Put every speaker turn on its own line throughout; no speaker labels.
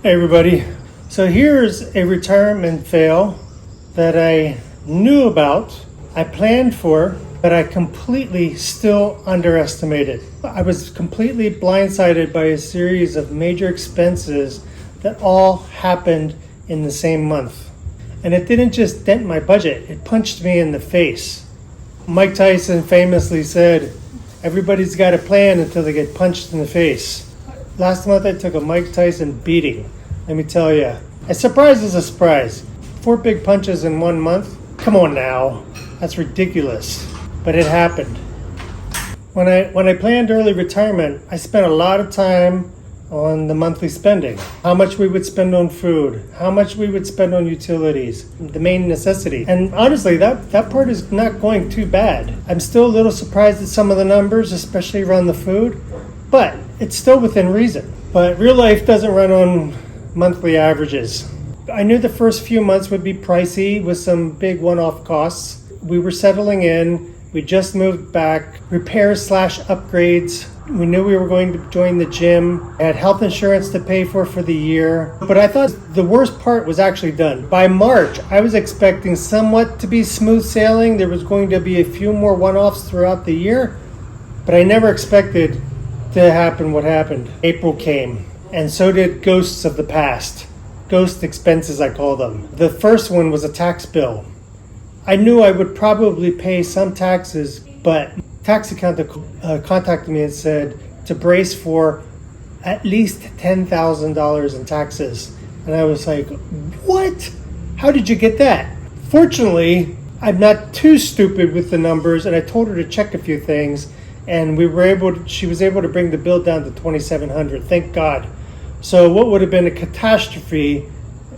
Hey everybody. So here's a retirement fail that I knew about, I planned for, but I completely still underestimated. I was completely blindsided by a series of major expenses that all happened in the same month. And it didn't just dent my budget, it punched me in the face. Mike Tyson famously said, everybody's got a plan until they get punched in the face. Last month I took a Mike Tyson beating. Let me tell you, a surprise is a surprise. 4 big punches in 1 month? Come on now, that's ridiculous. But it happened. When I planned early retirement, I spent a lot of time on the monthly spending. How much we would spend on food, how much we would spend on utilities, the main necessity. And honestly, that part is not going too bad. I'm still a little surprised at some of the numbers, especially around the food, but it's still within reason. But real life doesn't run on monthly averages. I knew the first few months would be pricey with some big one-off costs. We were settling in. We just moved back. Repairs/upgrades. We knew we were going to join the gym. I had health insurance to pay for the year. But I thought the worst part was actually done. By March, I was expecting somewhat to be smooth sailing. There was going to be a few more one-offs throughout the year. But I never expected to happen what happened. April came, and so did ghosts of the past. Ghost expenses, I call them. The first one was a tax bill. I knew I would probably pay some taxes, but tax accountant contacted me and said to brace for at least $10,000 in taxes. And I was like, what? How did you get that? Fortunately, I'm not too stupid with the numbers, and I told her to check a few things, and she was able to bring the bill down to $2,700. Thank God. So what would have been a catastrophe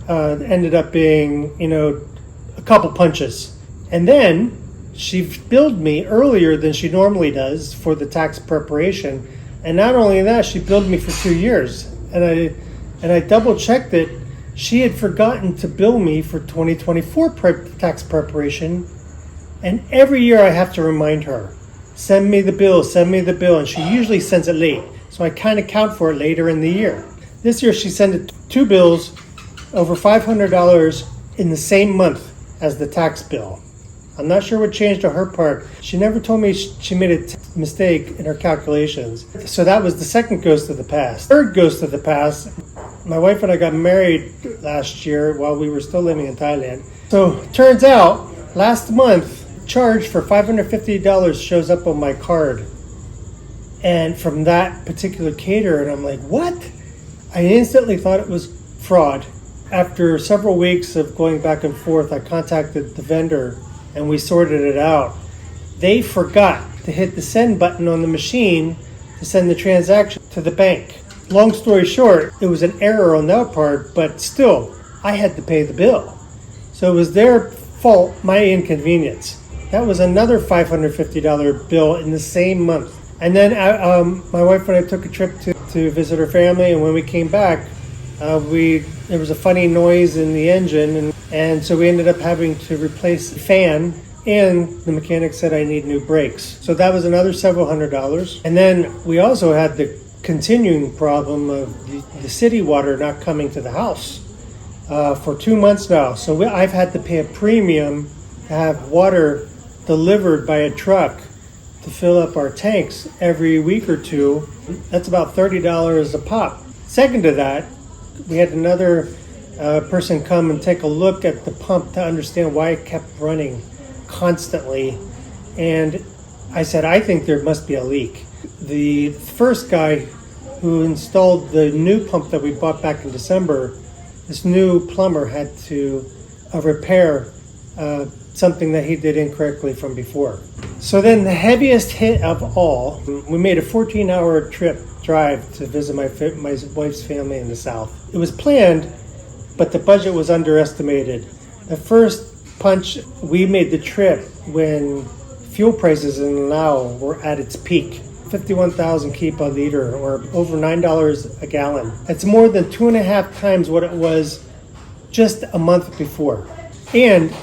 ended up being, a couple punches. And then she billed me earlier than she normally does for the tax preparation. And not only that, she billed me for 2 years. And I double checked it. She had forgotten to bill me for 2024 tax preparation. And every year I have to remind her, send me the bill. And she usually sends it late. So I kind of count for it later in the year. This year she sent 2 bills over $500 in the same month as the tax bill. I'm not sure what changed on her part. She never told me she made a mistake in her calculations. So that was the second ghost of the past. Third ghost of the past, my wife and I got married last year while we were still living in Thailand. So turns out last month, charge for $550 shows up on my card. And from that particular caterer, and I'm like, what? I instantly thought it was fraud. After several weeks of going back and forth, I contacted the vendor and we sorted it out. They forgot to hit the send button on the machine to send the transaction to the bank. Long story short, it was an error on their part, but still, I had to pay the bill. So it was their fault, my inconvenience. That was another $550 bill in the same month. And then my wife and I took a trip to visit her family, and when we came back, there was a funny noise in the engine, and so we ended up having to replace the fan, and the mechanic said I need new brakes. So that was another several $100s. And then we also had the continuing problem of the city water not coming to the house for 2 months now. So I've had to pay a premium to have water delivered by a truck to fill up our tanks every week or two. That's about $30 a pop. Second to that, we had another person come and take a look at the pump to understand why it kept running constantly. And I said, I think there must be a leak. The first guy who installed the new pump that we bought back in December, this new plumber had to repair something that he did incorrectly from before. So then the heaviest hit of all, we made a 14-hour drive to visit my wife's family in the South. It was planned, but the budget was underestimated. The first punch, we made the trip when fuel prices in Laos were at its peak. 51,000 kip a liter, or over $9 a gallon. It's more than 2.5 times what it was just a month before. And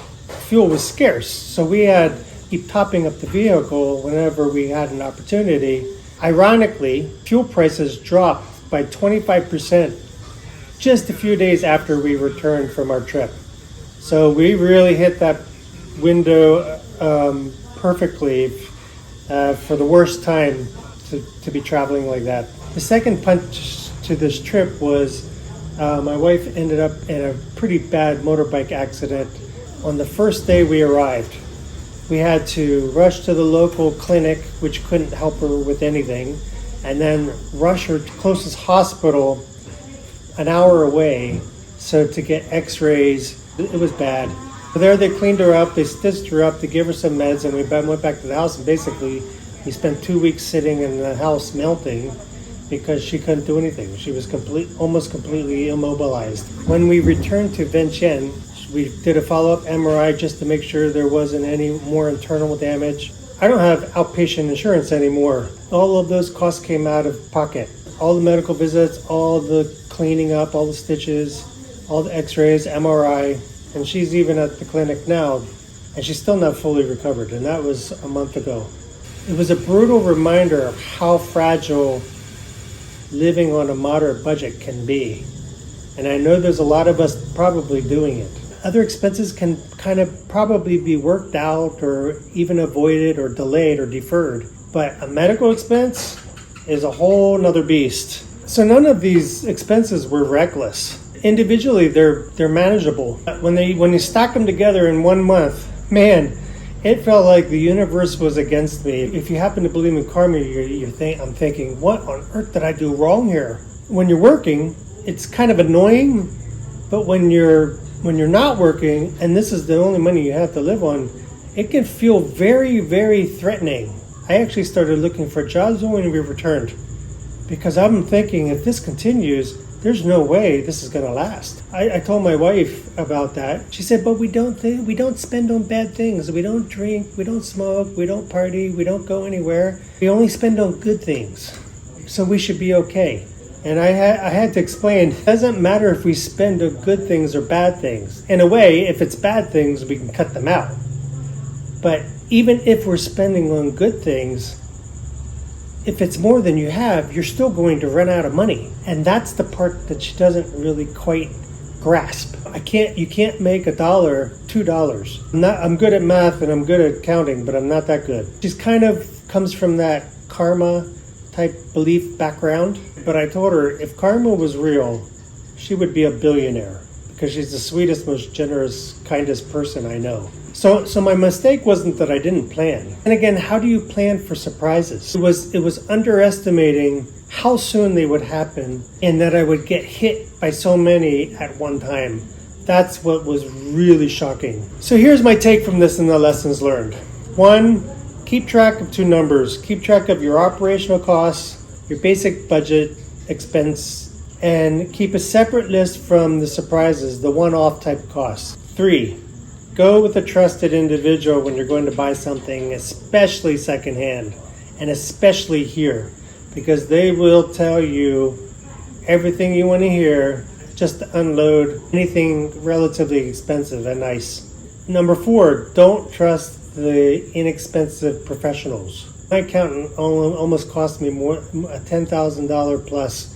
fuel was scarce, so we had to keep topping up the vehicle whenever we had an opportunity. Ironically, fuel prices dropped by 25% just a few days after we returned from our trip. So we really hit that window perfectly for the worst time to be traveling like that. The second punch to this trip was my wife ended up in a pretty bad motorbike accident on the first day we arrived. We had to rush to the local clinic, which couldn't help her with anything, and then rush her to closest hospital an hour away to get x-rays. It was bad. So there they cleaned her up, they stitched her up, they gave her some meds, and we went back to the house, and basically we spent 2 weeks sitting in the house melting because she couldn't do anything. She was almost completely immobilized. When we returned to Vientiane, we did a follow-up MRI just to make sure there wasn't any more internal damage. I don't have outpatient insurance anymore. All of those costs came out of pocket. All the medical visits, all the cleaning up, all the stitches, all the x-rays, MRI, and she's even at the clinic now, and she's still not fully recovered, and that was a month ago. It was a brutal reminder of how fragile living on a moderate budget can be. And I know there's a lot of us probably doing it. Other expenses can kind of probably be worked out or even avoided or delayed or deferred. But a medical expense is a whole nother beast. So none of these expenses were reckless. Individually, they're manageable. When you stack them together in 1 month, man, it felt like the universe was against me. If you happen to believe in karma, I'm thinking, what on earth did I do wrong here? When you're working, it's kind of annoying, but when you're not working and this is the only money you have to live on, it can feel very, very threatening. I actually started looking for jobs when we returned because I'm thinking if this continues, there's no way this is going to last. I told my wife about that. She said, but we don't spend on bad things. We don't drink, we don't smoke, we don't party, we don't go anywhere. We only spend on good things. So we should be okay. And I had to explain, it doesn't matter if we spend on good things or bad things. In a way, if it's bad things, we can cut them out. But even if we're spending on good things, if it's more than you have, you're still going to run out of money. And that's the part that she doesn't really quite grasp. You can't make $1, $2. I'm good at math and I'm good at counting, but I'm not that good. She's kind of comes from that karma type belief background. But I told her if karma was real, she would be a billionaire because she's the sweetest, most generous, kindest person I know. So my mistake wasn't that I didn't plan. And again, how do you plan for surprises? It was underestimating how soon they would happen and that I would get hit by so many at one time. That's what was really shocking. So here's my take from this and the lessons learned. 1, keep track of 2 numbers. Keep track of your operational costs, your basic budget expense, and keep a separate list from the surprises, the one-off type costs. 3, go with a trusted individual when you're going to buy something, especially secondhand, and especially here, because they will tell you everything you want to hear just to unload anything relatively expensive and nice. Number 4, don't trust the inexpensive professionals. My accountant almost cost me more, a $10,000 plus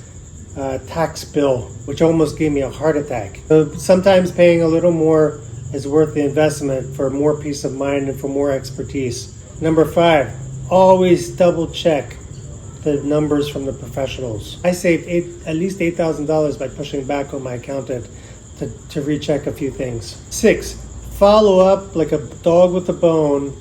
tax bill, which almost gave me a heart attack. So sometimes paying a little more is worth the investment for more peace of mind and for more expertise. Number 5, always double check the numbers from the professionals. I saved at least $8,000 by pushing back on my accountant to recheck a few things. 6, follow up like a dog with a bone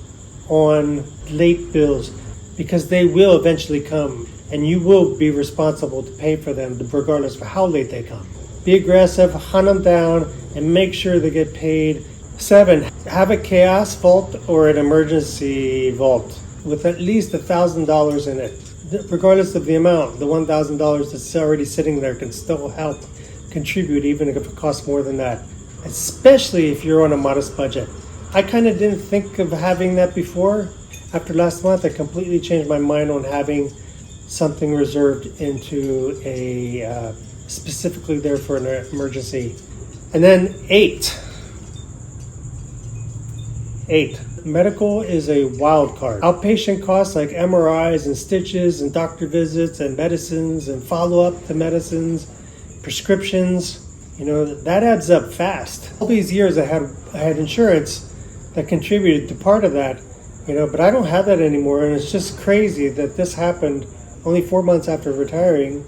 on late bills because they will eventually come and you will be responsible to pay for them regardless of how late they come. Be aggressive, hunt them down, and make sure they get paid. 7, have a chaos vault or an emergency vault with at least $1,000 in it. Regardless of the amount, the $1,000 that's already sitting there can still help contribute even if it costs more than that, especially if you're on a modest budget. I kind of didn't think of having that before. After last month, I completely changed my mind on having something reserved into a specifically there for an emergency. And then 8, medical is a wild card. Outpatient costs like MRIs and stitches and doctor visits and medicines and follow-up to medicines, prescriptions, that adds up fast. All these years I had insurance that contributed to part of that, but I don't have that anymore. And it's just crazy that this happened only 4 months after retiring,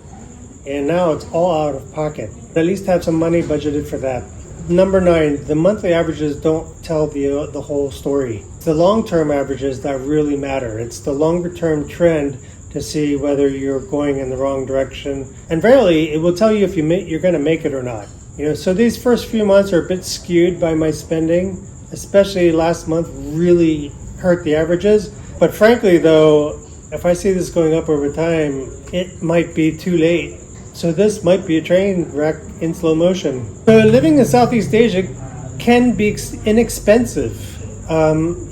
and now it's all out of pocket. At least have some money budgeted for that. Number 9, the monthly averages don't tell the whole story. It's the long-term averages that really matter. It's the longer-term trend to see whether you're going in the wrong direction. And rarely, it will tell you if you're going to make it or not. So these first few months are a bit skewed by my spending, especially last month really hurt the averages. But frankly, though, if I see this going up over time, it might be too late. So this might be a train wreck in slow motion. So living in Southeast Asia can be inexpensive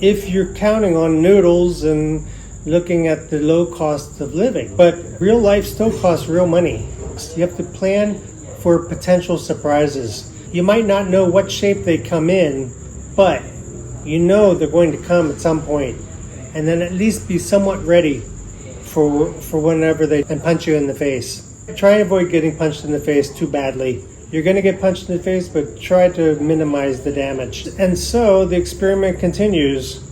if you're counting on noodles and looking at the low cost of living. But real life still costs real money. You have to plan for potential surprises. You might not know what shape they come in, but they're going to come at some point. And then at least be somewhat ready for whenever they can punch you in the face. Try and avoid getting punched in the face too badly. You're going to get punched in the face, but try to minimize the damage. And so the experiment continues.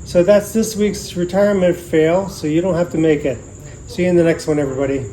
So that's this week's retirement fail, so you don't have to make it. See you in the next one, everybody.